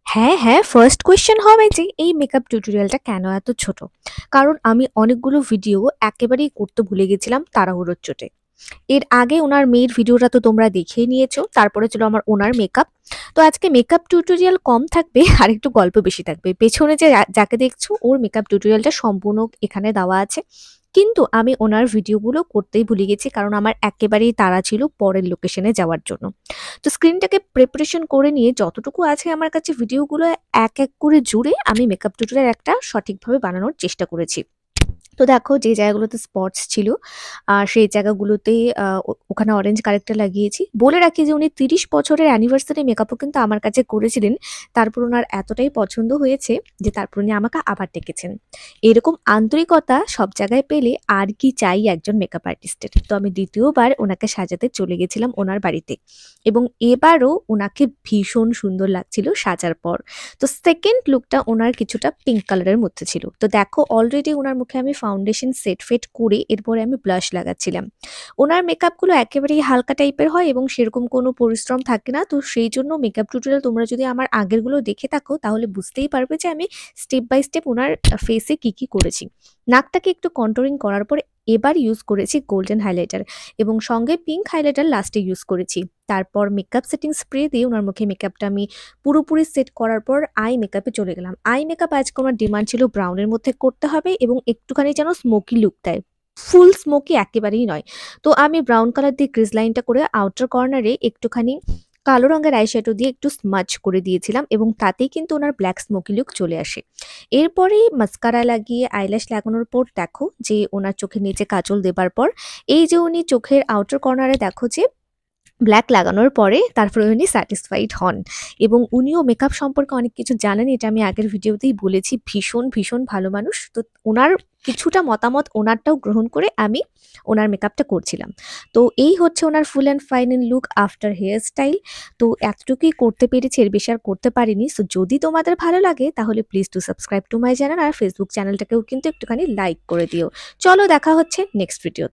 হ্যাঁ, হ্যাঁ, first question হবে যে এই মেকআপ টিউটোরিয়ালটা কেন এত ছোট? কারণ আমি অনেকগুলো ভিডিও একেবারেই করতে ভুলে গেছিলাম তাড়াহুড়োর চোটে। এর আগে উনার মেয়ের ভিডিওটা তো তোমরা দেখেই নিয়েছো। তারপরে ছিল আমার ওনার মেকআপ। তো আজকে মেকআপ টিউটোরিয়াল কম থাকবে আর একটু গল্প বেশি থাকবে। পেছনে যে যাকে দেখছো ওর মেকআপ টিউটোরিয়ালটা সম্পূর্ণ এখানে দেওয়া আছে। কিন্তু আমি ওনার ভিডিওগুলো করতেই ভুলে গেছি কারণ আমার একেবারেই তাড়া ছিল পরের লোকেশনে যাওয়ার জন্য। তো স্ক্রিনটাকে প্রিপারেশন করে নিয়ে যতটুকু আছে আমার কাছে ভিডিওগুলো এক এক করে জুড়ে আমি মেকআপ টিউটোরিয়াল একটা সঠিকভাবে বানানোর চেষ্টা করেছি। তো দেখো যে জায়গাগুলোতে স্পটস ছিল সেই জায়গাগুলোতে ওখানে অরেঞ্জ কালারটা লাগিয়েছি। বলে রাখি যে উনি ৩০ বছরের অ্যানিভার্সারি মেকআপও কিন্তু আমার কাছে করেছিলেন। তারপর উনার এতটাই পছন্দ হয়েছে যে তারপর উনি আমাকে আবার ডেকেছেন। এরকম আন্তরিকতা সব জায়গায় পেলে আর কি চাই একজন মেকআপ আর্টিস্টের। তো আমি ২য় বার উনাকে সাজাতে চলে গেছিলাম উনার বাড়িতে এবং এবারও উনাকে ভীষণ সুন্দর লাগছিল সাজার পর। তো সেকেন্ড লুকটা ওনার কিছুটা পিঙ্ক কালারের মধ্যে ছিল। তো দেখো অলরেডি ওনার মুখে আমি ফাউন্ডেশন সেট ফেট করে এরপরে আমি ব্লাশ লাগাচ্ছিলাম। ওনার মেকআপগুলো একেবারেই হালকা টাইপের হয় এবং সেরকম কোনো পরিশ্রম থাকে না। তো সেই জন্য মেকআপ টিউটোরিয়াল তোমরা যদি আমার আগেরগুলো দেখে থাকো তাহলে বুঝতেই পারবে যে আমি স্টেপ বাই স্টেপ ওনার ফেসে কি করেছি। নাকটাকে একটু কন্ট্রোলিং করার পর এবার ইউজ করেছি গোল্ডেন হাইলাইটার এবং সঙ্গে পিঙ্ক হাইলাইটার লাস্টে ইউজ করেছি। তারপর মেকআপ সেটিং স্প্রে দিয়ে ওনার মুখে মেকআপটা আমি পুরোপুরি সেট করার পর আই মেকআপে চলে গেলাম। আই মেকআপ আজকে আমার ডিমান্ড ছিল ব্রাউনের মধ্যে করতে হবে এবং একটুখানি যেন স্মোকি লুক দেয়। ফুল স্মোকি একেবারেই নয়। তো আমি ব্রাউন কালার দিয়ে ক্রিজ লাইনটা করে আউটার কর্নারে একটুখানি কালো রঙের আইশ্যাডো দিয়ে একটু স্মাচ করে দিয়েছিলাম এবং তাতেই কিন্তু ওনার ব্ল্যাক স্মোকি লুক চলে আসে। এরপরে মাস্কারা লাগিয়ে আইল্যাশ লাগানোর পর দেখো যে ওনার চোখের নিচে কাজল দেবার পর এই যে উনি চোখের আউটার কর্নারে দেখো যে ব্ল্যাক লাগানোর পরে তারপরে উনি স্যাটিসফাইড হন এবং উনিও মেকআপ সম্পর্কে অনেক কিছু জানেন। এটা আমি আগের ভিডিওতেই বলেছি। ভীষণ ভালো মানুষ। তো ওনার কিছুটা মতামত ওনারটাও গ্রহণ করে আমি ওনার মেকআপটা করছিলাম। তো এই হচ্ছে ওনার full and final look after hair style. তো এতটুকুই করতে পেরেছি, এর বেশি আর করতে পারিনি। সো যদি তোমাদের ভালো লাগে তাহলে please to subscribe to my channel আর ফেসবুক চ্যানেলটাকেও কিন্তু একটুখানি লাইক করে দিও। চলো দেখা হচ্ছে নেক্সট ভিডিও।